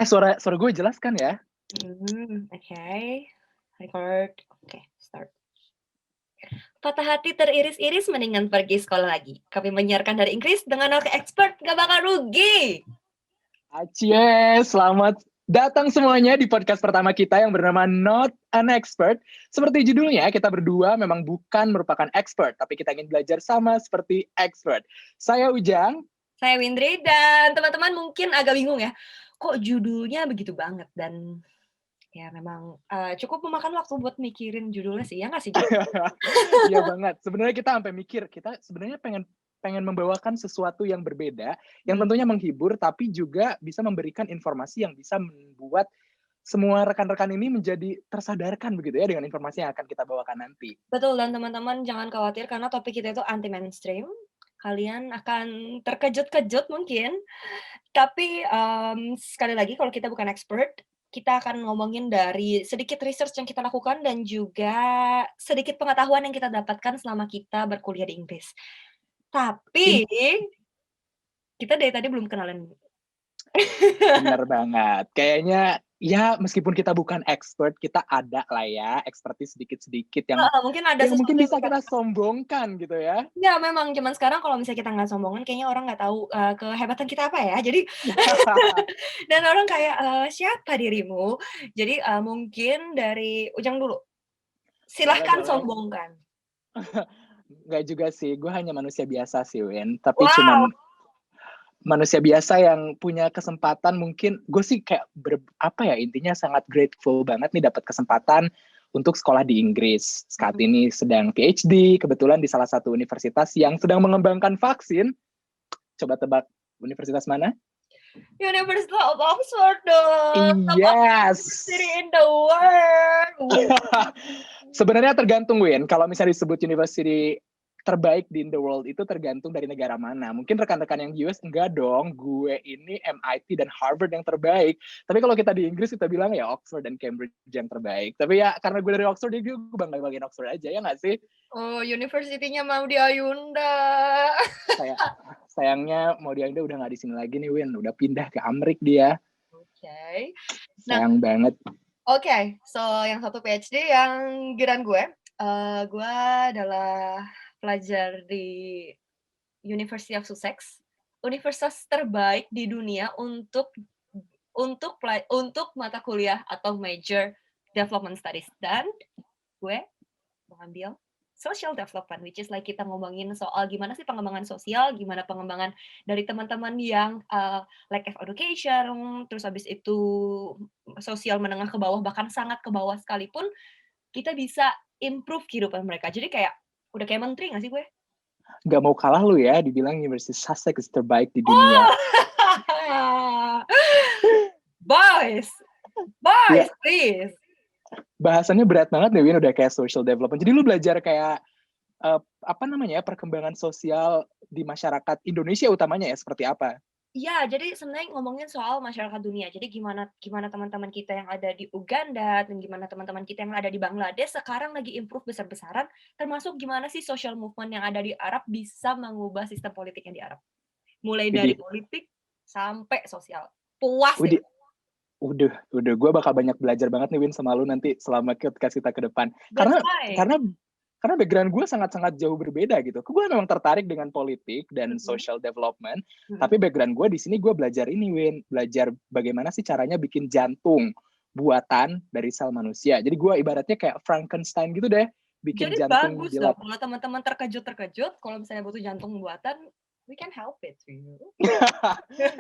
Suara suara gue jelas kan ya? Oke. Record. Oke, start. Patah hati teriris-iris mendingan pergi sekolah lagi. Kami menyiarkan dari Inggris dengan oke expert gak bakal rugi. Acie, selamat datang semuanya di podcast pertama kita yang bernama Not an Expert. Seperti judulnya, kita berdua memang bukan merupakan expert, tapi kita ingin belajar sama seperti expert. Saya Ujang. Saya Windri dan teman-teman mungkin agak bingung ya. Kok judulnya begitu banget dan ya memang cukup memakan waktu buat mikirin judulnya sih. Ya nggak sih, Jang? Iya banget. Sebenarnya kita sampai mikir, kita sebenarnya pengen pengen membawakan sesuatu yang berbeda, yang Hmm, tentunya menghibur, tapi juga bisa memberikan informasi yang bisa membuat semua rekan-rekan ini menjadi tersadarkan begitu ya dengan informasi yang akan kita bawakan nanti. betul dan teman-teman jangan khawatir karena topik kita itu anti mainstream. Kalian akan terkejut-kejut mungkin. Tapi, sekali lagi kalau kita bukan expert, kita akan ngomongin dari sedikit research yang kita lakukan dan juga sedikit pengetahuan yang kita dapatkan selama kita berkuliah di Inggris. In Tapi, kita dari tadi belum kenalan. Bener banget. Kayaknya ya meskipun kita bukan expert, kita ada lah ya expertise sedikit-sedikit yang Heeh, mungkin ada yang mungkin sesuatu yang bisa mereka kita sombongkan gitu ya. ya memang zaman sekarang kalau misalnya kita nggak sombongan kayaknya orang nggak tahu, kehebatan kita apa ya. Jadi dan orang kayak, "Siapa dirimu?" Jadi, mungkin dari Ujang dulu, Boleh silahkan boleh. sombongkan. Nggak juga sih, gue hanya manusia biasa sih Win, tapi Wow! cuman manusia biasa yang punya kesempatan mungkin gue sih kayak apa ya, intinya sangat grateful banget nih dapat kesempatan untuk sekolah di Inggris. Saat Mhm. ini sedang PhD, kebetulan di salah satu universitas yang sedang mengembangkan vaksin. Coba tebak universitas mana? University of Oxford dong, top of university Yes. in the world. Sebenarnya tergantung Win, kalau misalnya disebut university terbaik di in the world itu tergantung dari negara mana. Mungkin rekan-rekan yang di US enggak dong, gue ini MIT dan Harvard yang terbaik. Tapi kalau kita di Inggris kita bilang ya Oxford dan Cambridge yang terbaik. Tapi ya karena gue dari Oxford jadi gue bangga bagian Oxford aja ya nggak sih? Oh, university-nya mau di Ayunda. Saya sayangnya mau dia udah nggak di sini lagi nih Win, udah pindah ke Amrik dia. Oke. Nah, Sayang banget. oke, so yang satu PhD yang giliran gue adalah pelajar di University of Sussex, universitas terbaik di dunia untuk mata kuliah atau major development studies dan gue mengambil social development, which is like kita ngomongin soal gimana sih pengembangan sosial, gimana pengembangan dari teman-teman yang, lack of education, terus habis itu sosial menengah ke bawah, bahkan sangat ke bawah sekalipun, kita bisa improve kehidupan mereka. Jadi kayak, udah kayak menteri nggak sih gue? Nggak mau kalah lu ya, dibilang Universitas Sussex terbaik di dunia. Oh! Boys, Ya, boys, please. bahasannya berat banget nih Win, udah kayak social development. Jadi lu belajar kayak apa namanya ya, perkembangan sosial di masyarakat Indonesia utamanya ya seperti apa? Iya, jadi sebenarnya ngomongin soal masyarakat dunia. Jadi gimana gimana teman-teman kita yang ada di Uganda dan gimana teman-teman kita yang ada di Bangladesh sekarang lagi improve besar-besaran, termasuk gimana sih social movement yang ada di Arab bisa mengubah sistem politiknya di Arab. Mulai dari Widih, politik sampai sosial. Puas deh. widih, udah, gue bakal banyak belajar banget nih Win sama lu nanti selama podcast kita ke depan. That's Karena right. karena karena background gue sangat-sangat jauh berbeda gitu. Gue memang tertarik dengan politik dan Mhm, social development, mhm. tapi background gue di sini gue belajar ini Win, belajar bagaimana sih caranya bikin jantung buatan dari sel manusia. Jadi gue ibaratnya kayak Frankenstein gitu deh, bikin Jadi jantung bagus di dong lab. kalau teman-teman terkejut-terkejut, kalau misalnya butuh jantung buatan, we can help it to you.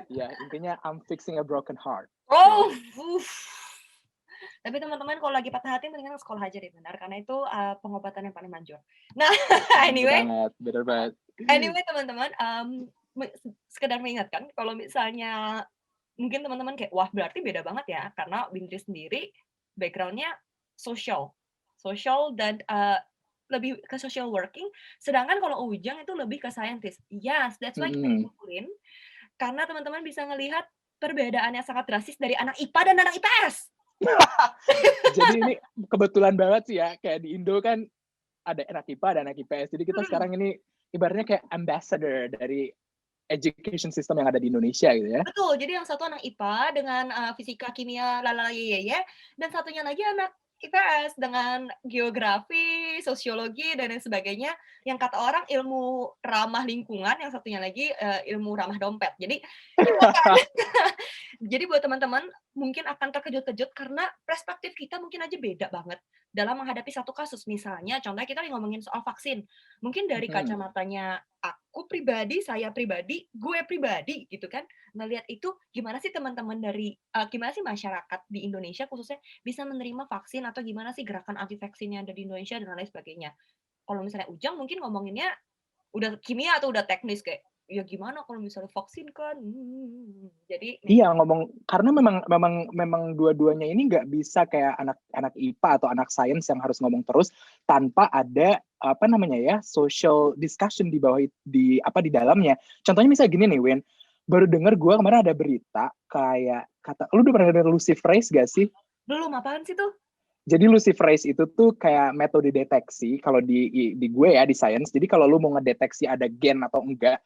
Ya, intinya I'm fixing a broken heart. Oh, Tuh. uff. Tapi teman-teman kalau lagi patah hati mendingan sekolah aja deh, benar, karena itu, pengobatan yang paling manjur. Nah, Bener anyway banget, bener banget. anyway teman-teman, sekedar mengingatkan kalau misalnya mungkin teman-teman kayak, "Wah, berarti beda banget ya," karena Bintri sendiri background-nya social social dan, lebih ke social working, sedangkan kalau Ujang itu lebih ke scientist. Yes, that's why kita Mhm. dikumpulin, karena teman-teman bisa ngelihat perbedaan yang sangat drastis dari anak IPA dan anak IPS. Jadi ini kebetulan banget sih ya, kayak di Indo kan ada anak IPA, ada anak IPS. Jadi kita Mhm. sekarang ini ibaratnya kayak ambassador dari education system yang ada di Indonesia gitu ya. Betul, jadi yang satu anak IPA dengan, fisika, kimia, lalala, ye, dan satunya lagi anak IPS dengan geografi, sosiologi, dan lain sebagainya, yang kata orang ilmu ramah lingkungan, yang satunya lagi, ilmu ramah dompet. Jadi kita akan jadi buat teman-teman mungkin akan terkejut-kejut karena perspektif kita mungkin aja beda banget dalam menghadapi satu kasus. Misalnya contohnya kita lagi ngomongin soal vaksin, mungkin dari kacamatanya aku pribadi, saya pribadi, gue pribadi gitu kan, ngelihat itu gimana sih teman-teman dari gimana sih masyarakat di Indonesia khususnya bisa menerima vaksin atau gimana sih gerakan anti vaksin yang ada di Indonesia dan lain sebagainya. Kalau misalnya Ujang mungkin ngomonginnya udah kimia atau udah teknis kayak, "Ya gimana kalau misalnya vaksin kan, jadi Iya ngomong karena memang dua-duanya ini nggak bisa kayak anak IPA atau anak sains yang harus ngomong terus tanpa ada apa namanya ya social discussion di bawah di dalamnya. Contohnya misalnya gini nih Win, baru denger gue kemarin ada berita kayak lu udah pernah denger luciferase gak sih? belum, apaan sih tuh? Jadi luciferase itu tuh kayak metode deteksi kalau di gue ya di sains. Jadi kalau lu mau ngedeteksi ada gen atau enggak,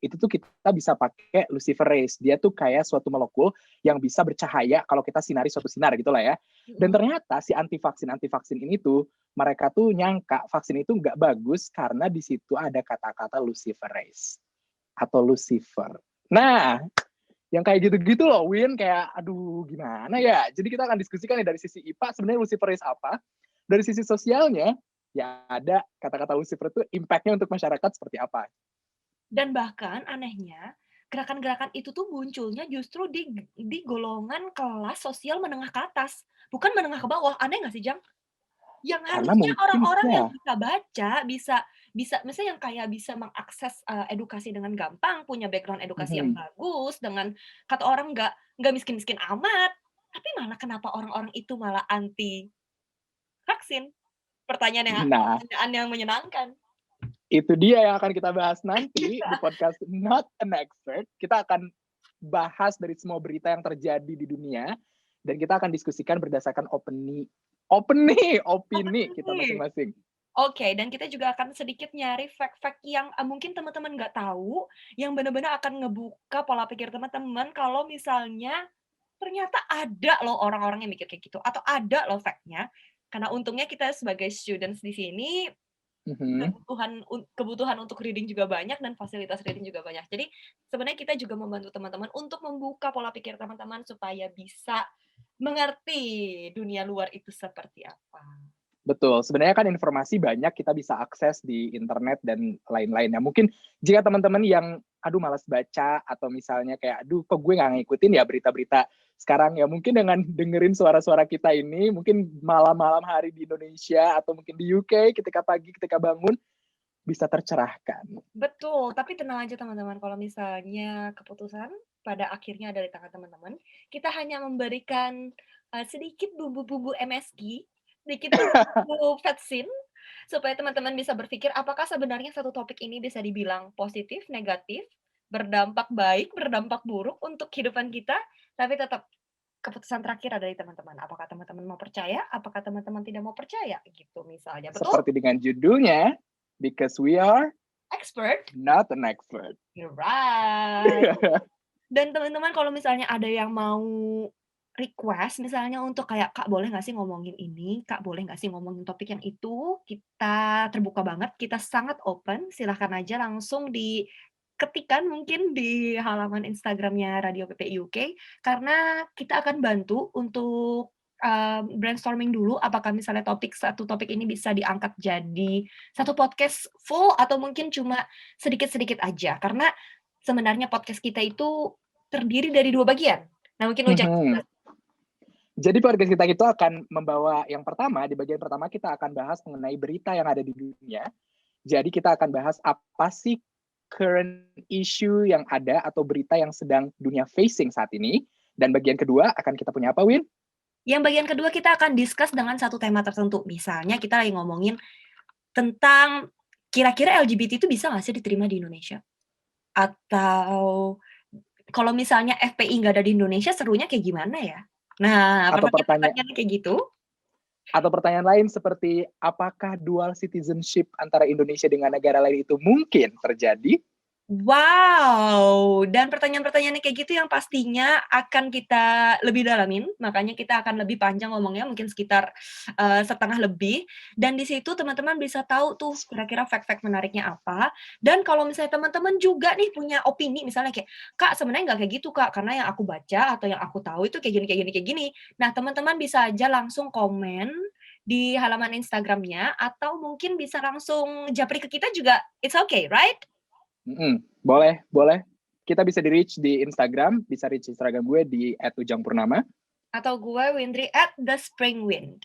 itu tuh kita bisa pakai luciferase. Dia tuh kayak suatu molekul yang bisa bercahaya kalau kita sinari suatu sinar gitulah ya. Dan ternyata si anti vaksin ini tuh mereka tuh nyangka vaksin itu nggak bagus karena di situ ada kata-kata luciferase atau Lucifer. Nah, yang kayak gitu-gitu loh, Win, kayak aduh gimana ya. Jadi kita akan diskusikan nih dari sisi IPA sebenarnya luciferase apa, dari sisi sosialnya ya ada kata-kata Lucifer itu impact-nya untuk masyarakat seperti apa. Dan bahkan anehnya, gerakan-gerakan itu tuh munculnya justru di golongan kelas sosial menengah ke atas, bukan menengah ke bawah. Aneh nggak sih, Jang? Yang Karena harusnya mungkin orang-orang yang ya, bisa baca, bisa bisa misalnya yang kayak bisa mengakses, edukasi dengan gampang, punya background edukasi yang bagus, dengan kata orang nggak miskin-miskin amat, tapi malah kenapa orang-orang itu malah anti vaksin? nah Pertanyaan yang menyenangkan. itu dia yang akan kita bahas nanti di podcast Not an Expert. Kita akan bahas dari semua berita yang terjadi di dunia dan kita akan diskusikan berdasarkan opini kita Nih. masing-masing. Oke, dan kita juga akan sedikit nyari fact-fact yang, mungkin teman-teman nggak tahu, yang benar-benar akan ngebuka pola pikir teman-teman kalau misalnya ternyata ada loh orang-orang yang mikir kayak gitu, atau ada loh fact-nya. Karena untungnya kita sebagai students di sini, Mhm. kebutuhan untuk reading juga banyak dan fasilitas reading juga banyak. Jadi sebenarnya kita juga membantu teman-teman untuk membuka pola pikir teman-teman supaya bisa mengerti dunia luar itu seperti apa. Betul, sebenarnya kan informasi banyak kita bisa akses di internet dan lain-lainnya. Mungkin jika teman-teman yang aduh malas baca atau misalnya kayak aduh kok gue nggak ngikutin ya berita-berita sekarang ya mungkin dengan dengerin suara-suara kita ini mungkin malam-malam hari di Indonesia atau mungkin di UK ketika pagi ketika bangun bisa tercerahkan. Betul, tapi tenang aja teman-teman, kalau misalnya keputusan pada akhirnya ada di tangan teman-teman, kita hanya memberikan, sedikit bumbu-bumbu MSG, sedikit bumbu vetsin, supaya teman-teman bisa berpikir apakah sebenarnya satu topik ini bisa dibilang positif, negatif, berdampak baik, berdampak buruk untuk kehidupan kita, tapi tetap keputusan terakhir ada di teman-teman. Apakah teman-teman mau percaya, apakah teman-teman tidak mau percaya, gitu misalnya. Betul? Seperti dengan judulnya, because we are Expert? not an expert. You're right. Dan teman-teman kalau misalnya ada yang mau request misalnya untuk kayak, "Kak, boleh nggak sih ngomongin ini? Kak, boleh nggak sih ngomongin topik yang itu?" Kita terbuka banget, kita sangat open, silahkan aja langsung diketikkan mungkin di halaman Instagram-nya Radio PP UK, karena kita akan bantu untuk, brainstorming dulu apakah misalnya satu topik ini bisa diangkat jadi satu podcast full atau mungkin cuma sedikit-sedikit aja. Karena sebenarnya podcast kita itu terdiri dari 2 bagian. Nah, mungkin Ujang Mhm. Jadi podcast kita itu akan membawa yang pertama, di bagian pertama kita akan bahas mengenai berita yang ada di dunia. Jadi kita akan bahas apa sih current issue yang ada atau berita yang sedang dunia facing saat ini. Dan bagian kedua akan kita punya apa, Win? Yang bagian kedua kita akan discuss dengan satu tema tertentu. Misalnya kita lagi ngomongin tentang kira-kira LGBT itu bisa nggak sih diterima di Indonesia? Atau kalau misalnya FPI nggak ada di Indonesia serunya kayak gimana ya? Nah, Atau pertanyaan pertanyaan-pertanyaan kayak gitu. atau pertanyaan lain seperti apakah dual citizenship antara Indonesia dengan negara lain itu mungkin terjadi? Wow, dan pertanyaan-pertanyaan kayak gitu yang pastinya akan kita lebih dalamin, makanya kita akan lebih panjang ngomongnya, mungkin sekitar, setengah lebih, dan di situ teman-teman bisa tahu tuh kira-kira fact-fact menariknya apa, dan kalau misalnya teman-teman juga nih punya opini misalnya kayak, "Kak, sebenarnya nggak kayak gitu, Kak, karena yang aku baca atau yang aku tahu itu kayak gini kayak gini kayak gini." Nah, teman-teman bisa aja langsung komen di halaman Instagram-nya atau mungkin bisa langsung japri ke kita juga, it's okay, right? Boleh, boleh. Kita bisa di-reach di Instagram, bisa reach Instagram gue di @ujangpurnama. Atau gue Windri @thespringwind.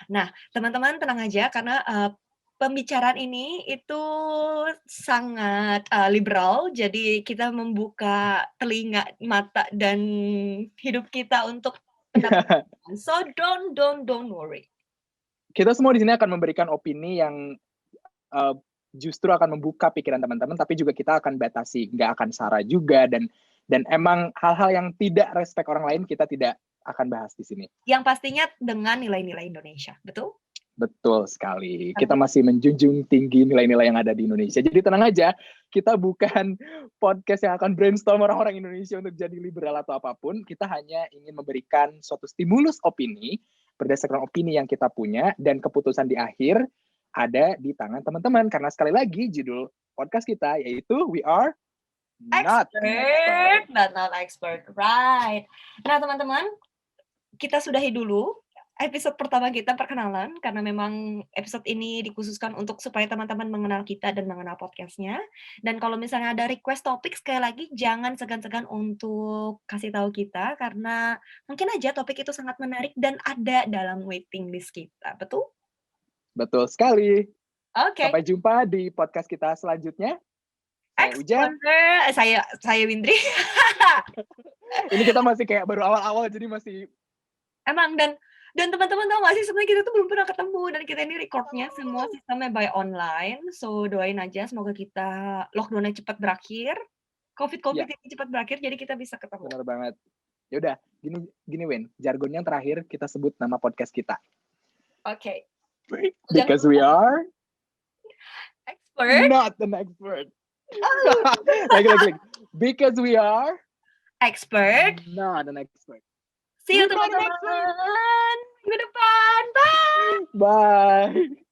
Nah, teman-teman tenang aja karena, pembicaraan ini itu sangat, liberal, jadi kita membuka telinga, mata, dan hidup kita untuk pendapat. So don't worry. Kita semua di sini akan memberikan opini yang uh, justru akan membuka pikiran teman-teman, tapi juga kita akan batasi, nggak akan sara juga, dan emang hal-hal yang tidak respect orang lain kita tidak akan bahas di sini. Yang pastinya dengan nilai-nilai Indonesia, betul? Betul sekali. Kita masih menjunjung tinggi nilai-nilai yang ada di Indonesia. Jadi tenang aja, kita bukan podcast yang akan brainstorm orang-orang Indonesia untuk jadi liberal atau apapun. Kita hanya ingin memberikan suatu stimulus opini berdasarkan opini yang kita punya, dan keputusan di akhir ada di tangan teman-teman. Karena sekali lagi judul podcast kita yaitu We Are Not an Expert. Not expert, right. Nah, teman-teman, kita sudahi dulu episode pertama kita perkenalan, karena memang episode ini dikhususkan untuk supaya teman-teman mengenal kita dan mengenal podcast-nya. Dan kalau misalnya ada request topik, sekali lagi jangan segan-segan untuk kasih tahu kita, karena mungkin aja topik itu sangat menarik dan ada dalam waiting list kita, betul? Betul sekali. Oke. Sampai jumpa di podcast kita selanjutnya. Saya Ujang. Saya Windri. Ini kita masih kayak baru awal-awal, jadi masih Emang, dan teman-teman tahu nggak sih, sebenarnya kita tuh belum pernah ketemu, dan kita ini record-nya semua sistemnya by online. So, doain aja semoga kita lockdown-nya cepat berakhir, COVID Ya. ini cepat berakhir, jadi kita bisa ketemu. Benar banget. Ya udah, gini Win, jargon yang terakhir kita sebut nama podcast kita. Oke. Because we are expert. not an expert. Lagi. Because we are expert. Not an expert. See you teman-teman minggu depan. Bye. Bye.